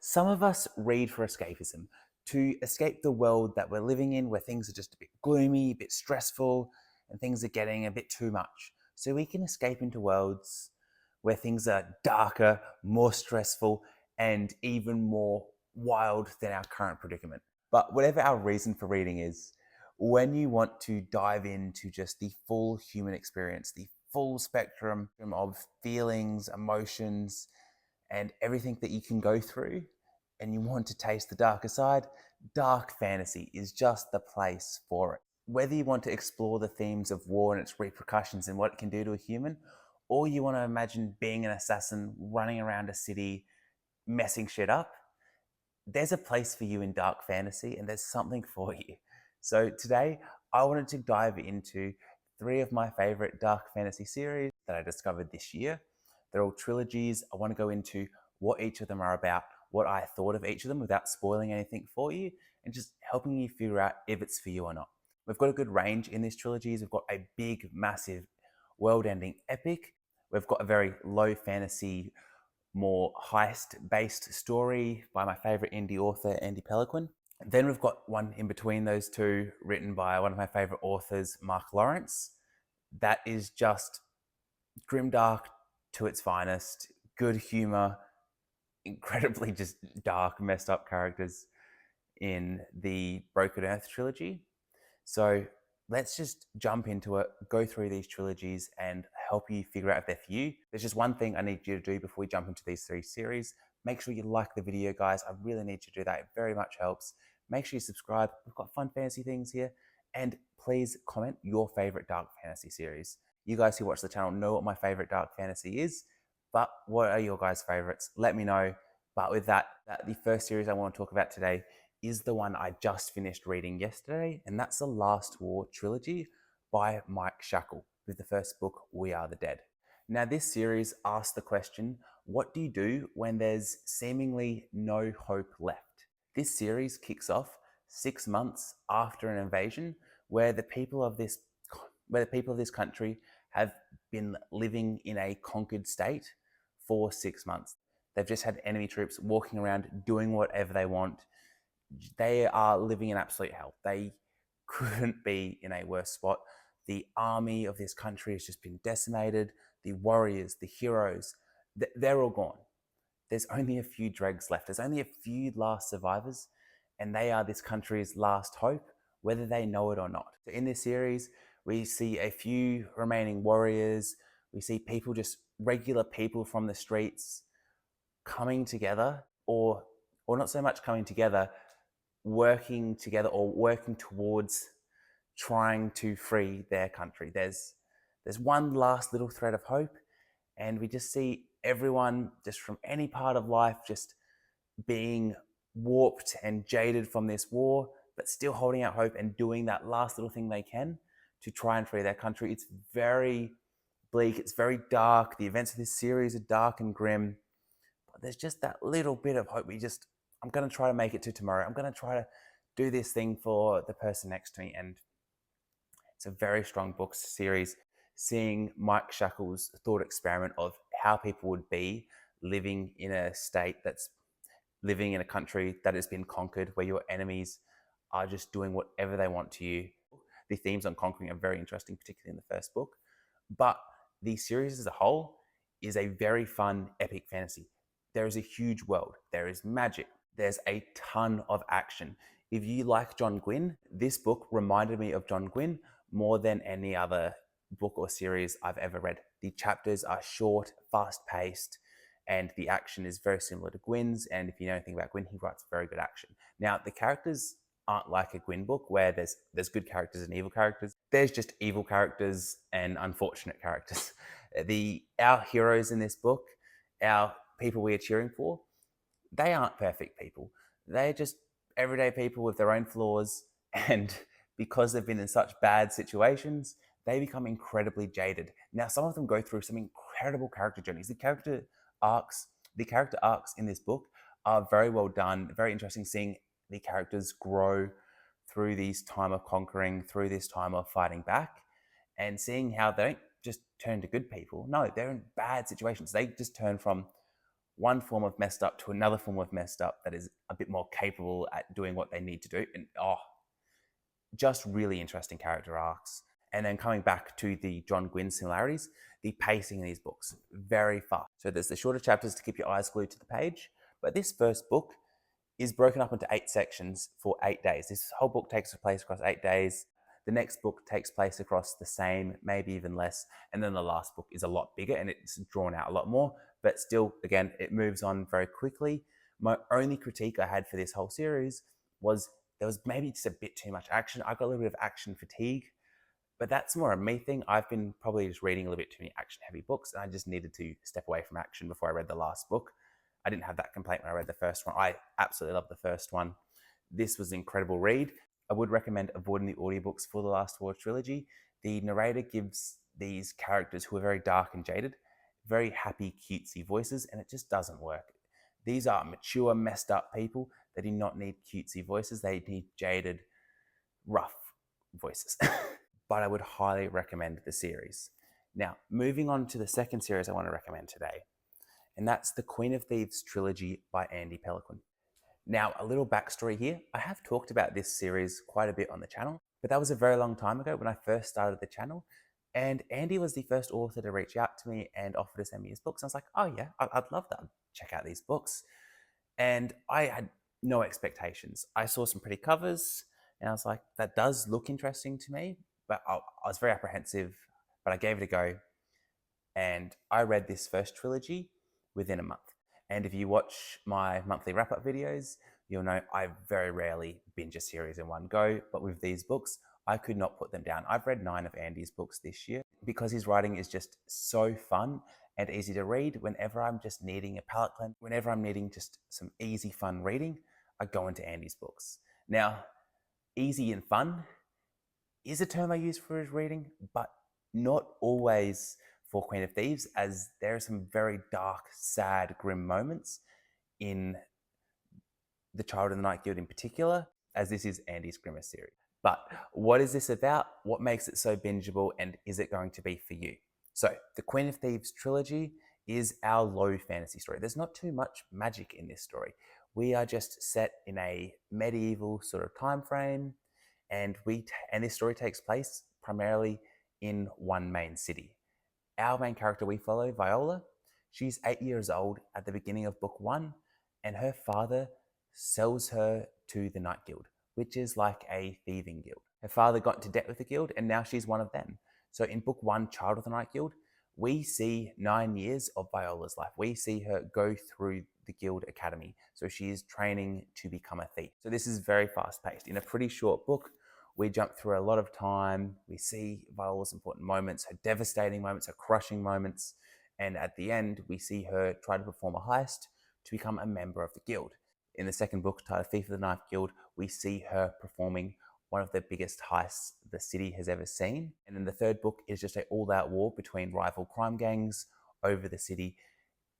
Some of us read for escapism, to escape the world that we're living in, where things are just a bit gloomy, a bit stressful, and things are getting a bit too much. So we can escape into worlds where things are darker, more stressful, and even more wild than our current predicament. But whatever our reason for reading is, when you want to dive into just the full human experience, the full spectrum of feelings, emotions, and everything that you can go through, and you want to taste the darker side, dark fantasy is just the place for it. Whether you want to explore the themes of war and its repercussions and what it can do to a human, or you want to imagine being an assassin running around a city messing shit up, there's a place for you in dark fantasy and there's something for you. So today, I wanted to dive into three of my favorite dark fantasy series that I discovered this year. They're all trilogies. I want to go into what each of them are about, what I thought of each of them without spoiling anything for you, and just helping you figure out if it's for you or not. We've got a good range in these trilogies. We've got a big, massive, world-ending epic. We've got a very low fantasy, more heist-based story by my favorite indie author, Peloquin. Then we've got one in between those two, written by one of my favorite authors, Mark Lawrence. That is just grimdark to its finest, good humor, incredibly just dark, messed up characters in the Broken Earth trilogy. So let's just jump into it, go through these trilogies and help you figure out if they're for you. There's just one thing I need you to do before we jump into these three series. Make sure you like the video, guys. I really need you to do that. It very much helps. Make sure you subscribe. We've got fun fantasy things here. And please comment your favorite dark fantasy series. You guys who watch the channel know what my favorite dark fantasy is, but what are your guys' favorites? Let me know. But with that, the first series I want to talk about today is the one I just finished reading yesterday, and that's the Last War Trilogy by Mike Shackle, with the first book, We Are the Dead. Now, this series asks the question, what do you do when there's seemingly no hope left? This series kicks off 6 months after an invasion where the people of this country have been living in a conquered state for 6 months. They've just had enemy troops walking around doing whatever they want. They are living in absolute hell. They couldn't be in a worse spot. The army of this country has just been decimated. The warriors, the heroes, they're all gone. There's only a few dregs left. There's only a few last survivors, and they are this country's last hope, whether they know it or not. So in this series, we see a few remaining warriors. We see people, just regular people from the streets, coming together, or not so much coming together, working together or working towards trying to free their country. There's one last little thread of hope, and we just see everyone just from any part of life just being warped and jaded from this war, but still holding out hope and doing that last little thing they can to try and free their country. It's very bleak, it's very dark. The events of this series are dark and grim, but there's just that little bit of hope. I'm going to try to make it to tomorrow. I'm going to try to do this thing for the person next to me. And it's a very strong book series, seeing Mike Shackle's thought experiment of how people would be living in a state that's living in a country that has been conquered, where your enemies are just doing whatever they want to you. The themes on conquering are very interesting, particularly in the first book. But the series as a whole is a very fun, epic fantasy. There is a huge world. There is magic. There's a ton of action. If you like John Gwynne, this book reminded me of John Gwynne more than any other book or series I've ever read. The chapters are short, fast-paced, and the action is very similar to Gwynne's. And if you know anything about Gwynne, he writes very good action. Now, the characters aren't like a Gwynne book where there's good characters and evil characters. There's just evil characters and unfortunate characters. Our heroes in this book, our people we are cheering for, they aren't perfect people. They're just everyday people with their own flaws, and because they've been in such bad situations, they become incredibly jaded. Now, some of them go through some incredible character journeys. The character arcs in this book are very well done, very interesting, seeing the characters grow through this time of conquering, through this time of fighting back, and seeing how they don't just turn to good people. No, they're in bad situations. They just turn from one form of messed up to another form of messed up that is a bit more capable at doing what they need to do. And just really interesting character arcs. And then coming back to the John Gwynne similarities, the pacing in these books, very fast. So there's the shorter chapters to keep your eyes glued to the page. But this first book is broken up into 8 sections for 8 days. This whole book takes place across 8 days. The next book takes place across the same, maybe even less. And then the last book is a lot bigger and it's drawn out a lot more. But still, again, it moves on very quickly. My only critique I had for this whole series was there was maybe just a bit too much action. I got a little bit of action fatigue, but that's more a me thing. I've been probably just reading a little bit too many action-heavy books, and I just needed to step away from action before I read the last book. I didn't have that complaint when I read the first one. I absolutely loved the first one. This was an incredible read. I would recommend avoiding the audiobooks for the Last War Trilogy. The narrator gives these characters who are very dark and jaded very happy, cutesy voices, and it just doesn't work. These are mature, messed up people. They do not need cutesy voices. They need jaded, rough voices. But I would highly recommend the series. Now, moving on to the second series I want to recommend today, and that's the Queen of Thieves trilogy by Andy Peloquin. Now, a little backstory here. I have talked about this series quite a bit on the channel, but that was a very long time ago when I first started the channel. And Andy was the first author to reach out to me and offer to send me his books. And I was like, oh yeah, I'd love that. Check out these books. And I had no expectations. I saw some pretty covers and I was like, that does look interesting to me, but I was very apprehensive, but I gave it a go. And I read this first trilogy within a month. And if you watch my monthly wrap-up videos, you'll know I very rarely binge a series in one go, but with these books, I could not put them down. I've read 9 of Andy's books this year because his writing is just so fun and easy to read. Whenever I'm just needing a palate cleanse, whenever I'm needing just some easy, fun reading, I go into Andy's books. Now, easy and fun is a term I use for his reading, but not always for Queen of Thieves, as there are some very dark, sad, grim moments in The Child of the Night Guild in particular, as this is Andy's grimmest series. But what is this about? What makes it so bingeable, and is it going to be for you? So, the Queen of Thieves trilogy is our low fantasy story. There's not too much magic in this story. We are just set in a medieval sort of time frame, and this story takes place primarily in one main city. Our main character we follow, Viola, she's 8 years old at the beginning of book 1, and her father sells her to the Night Guild, which is like a thieving guild. Her father got into debt with the guild, and now she's one of them. So in book 1, Child of the Night Guild, we see 9 years of Viola's life. We see her go through the guild academy. So she is training to become a thief. So this is very fast paced. In a pretty short book, we jump through a lot of time. We see Viola's important moments, her devastating moments, her crushing moments. And at the end, we see her try to perform a heist to become a member of the guild. In the second book, titled Thief of the Knife Guild, we see her performing one of the biggest heists the city has ever seen. And in the third book is just an all-out war between rival crime gangs over the city.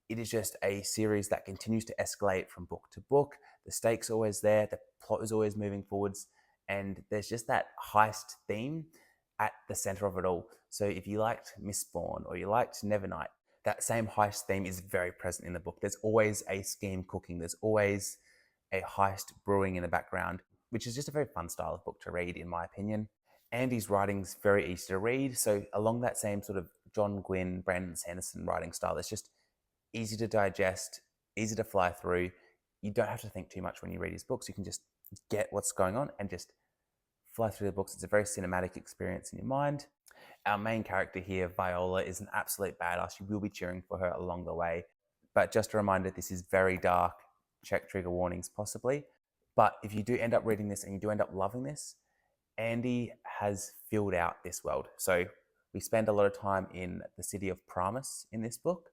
It is just a series that continues to escalate from book to book. The stakes are always there, the plot is always moving forwards, and there's just that heist theme at the center of it all. So if you liked Mistborn or you liked Nevernight, that same heist theme is very present in the book. There's always a scheme cooking. There's always a heist brewing in the background, which is just a very fun style of book to read, in my opinion. Andy's writing's very easy to read. So along that same sort of John Gwynne, Brandon Sanderson writing style, it's just easy to digest, easy to fly through. You don't have to think too much when you read his books. You can just get what's going on and just fly through the books. It's a very cinematic experience in your mind. Our main character here, Viola, is an absolute badass. You will be cheering for her along the way. But just a reminder, this is very dark. Check trigger warnings possibly. But if you do end up reading this and you do end up loving this, Andy has filled out this world. So we spend a lot of time in the city of Promise in this book.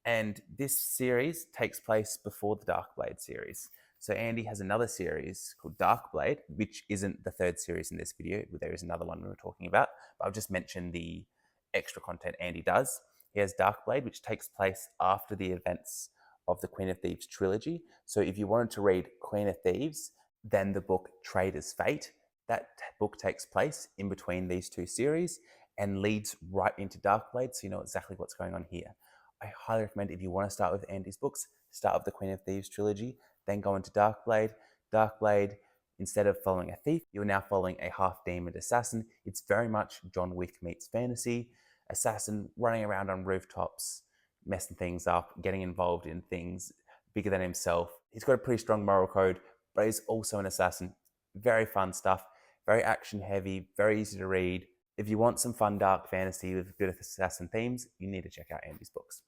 And this series takes place before the Darkblade series. So Andy has another series called Darkblade, which isn't the third series in this video. There is another one we were talking about, but I'll just mention the extra content Andy does. He has Darkblade, which takes place after the events of the Queen of Thieves trilogy. So if you wanted to read Queen of Thieves, then the book Trader's Fate, that book takes place in between these two series and leads right into Darkblade, so you know exactly what's going on here. I highly recommend, if you want to start with Andy's books, start of the Queen of Thieves trilogy, then go into Darkblade. Darkblade, instead of following a thief, you're now following a half-demon assassin. It's very much John Wick meets fantasy. Assassin running around on rooftops, messing things up, getting involved in things bigger than himself. He's got a pretty strong moral code, but he's also an assassin. Very fun stuff, very action heavy, very easy to read. If you want some fun dark fantasy with a bit of assassin themes, you need to check out Andy's books.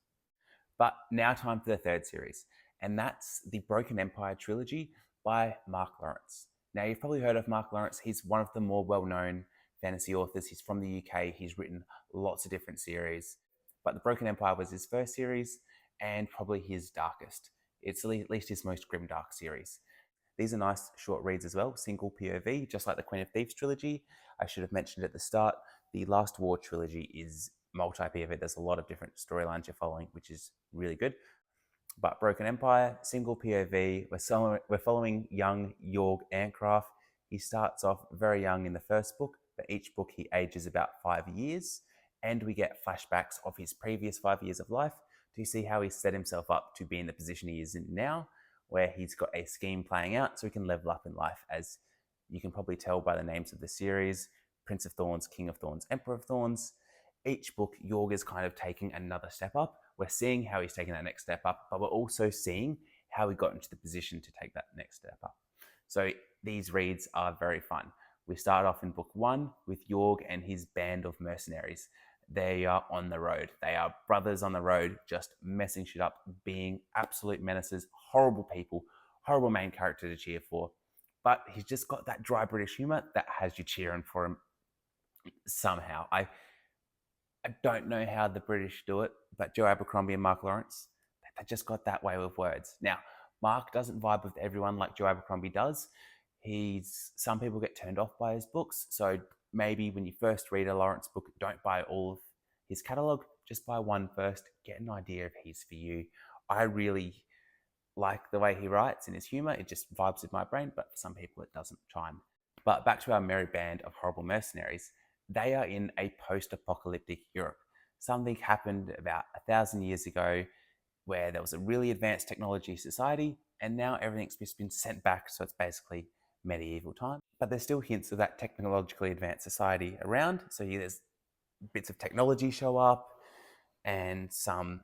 But now time for the third series, and that's the Broken Empire trilogy by Mark Lawrence. Now you've probably heard of Mark Lawrence. He's one of the more well-known fantasy authors. He's from the UK. He's written lots of different series, but the Broken Empire was his first series and probably his darkest. It's at least his most grimdark series. These are nice short reads as well, single POV, just like the Queen of Thieves trilogy. I should have mentioned at the start, the Last War Trilogy is multi-POV. There's a lot of different storylines you're following, which is really good. But Broken Empire, single POV, we're following young Jorg Ancraft. He starts off very young in the first book, but each book he ages about 5 years, and we get flashbacks of his previous 5 years of life to see how he set himself up to be in the position he is in now, where he's got a scheme playing out so he can level up in life. As you can probably tell by the names of the series, Prince of Thorns, King of Thorns, Emperor of Thorns. Each book, Jorg is kind of taking another step up. We're seeing how he's taking that next step up, but we're also seeing how he got into the position to take that next step up. So these reads are very fun. We start off in book 1 with Jorg and his band of mercenaries. They are on the road. They are brothers on the road, just messing shit up, being absolute menaces, horrible people, horrible main character to cheer for. But he's just got that dry British humor that has you cheering for him somehow. I don't know how the British do it, but Joe Abercrombie and Mark Lawrence, they just got that way with words. Now, Mark doesn't vibe with everyone like Joe Abercrombie does. Some people get turned off by his books, so maybe when you first read a Lawrence book, don't buy all of his catalogue, just buy one first, get an idea if he's for you. I really like the way he writes and his humour. It just vibes with my brain, but for some people it doesn't chime. But back to our merry band of horrible mercenaries. They are in a post-apocalyptic Europe. Something happened about 1,000 years ago where there was a really advanced technology society, and now everything's just been sent back, so it's basically medieval time. But there's still hints of that technologically advanced society around. So there's bits of technology show up and some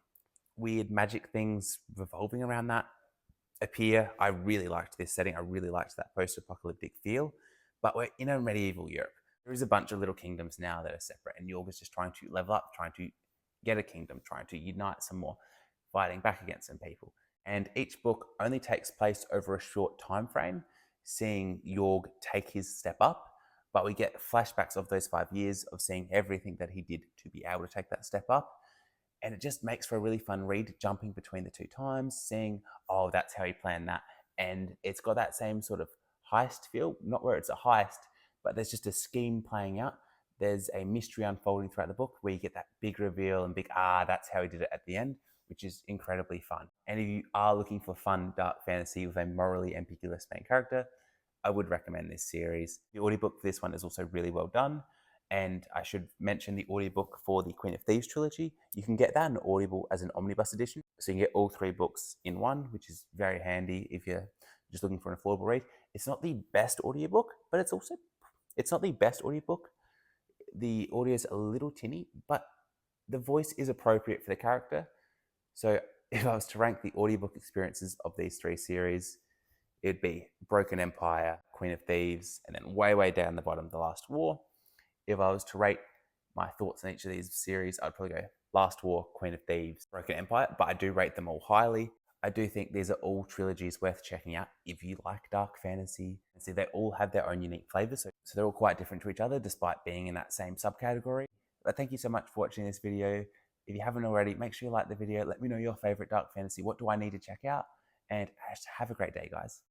weird magic things revolving around that appear. I really liked this setting. I really liked that post-apocalyptic feel. But we're in a medieval Europe. There is a bunch of little kingdoms now that are separate, and Jorg is just trying to level up, trying to get a kingdom, trying to unite some more, fighting back against some people. And each book only takes place over a short time frame, seeing Jorg take his step up, but we get flashbacks of those 5 years of seeing everything that he did to be able to take that step up. And it just makes for a really fun read, jumping between the two times, seeing, oh, that's how he planned that. And it's got that same sort of heist feel, not where it's a heist, but there's just a scheme playing out. There's a mystery unfolding throughout the book where you get that big reveal and that's how he did it at the end, which is incredibly fun. And if you are looking for fun dark fantasy with a morally ambiguous main character, I would recommend this series. The audiobook for this one is also really well done. And I should mention the audiobook for the Queen of Thieves trilogy. You can get that in Audible as an omnibus edition. So you can get all 3 books in one, which is very handy if you're just looking for an affordable read. It's not the best audiobook, but it's not the best audiobook. The audio is a little tinny, but the voice is appropriate for the character. So if I was to rank the audiobook experiences of these 3 series, it'd be Broken Empire, Queen of Thieves, and then way down the bottom, The Last War. If I was to rate my thoughts on each of these series, I'd probably go Last War, Queen of Thieves, Broken Empire, but I do rate them all highly. I do think these are all trilogies worth checking out if you like dark fantasy. See, they all have their own unique flavors, so they're all quite different to each other despite being in that same subcategory. But thank you so much for watching this video. If you haven't already, make sure you like the video. Let me know your favorite dark fantasy. What do I need to check out? And have a great day, guys.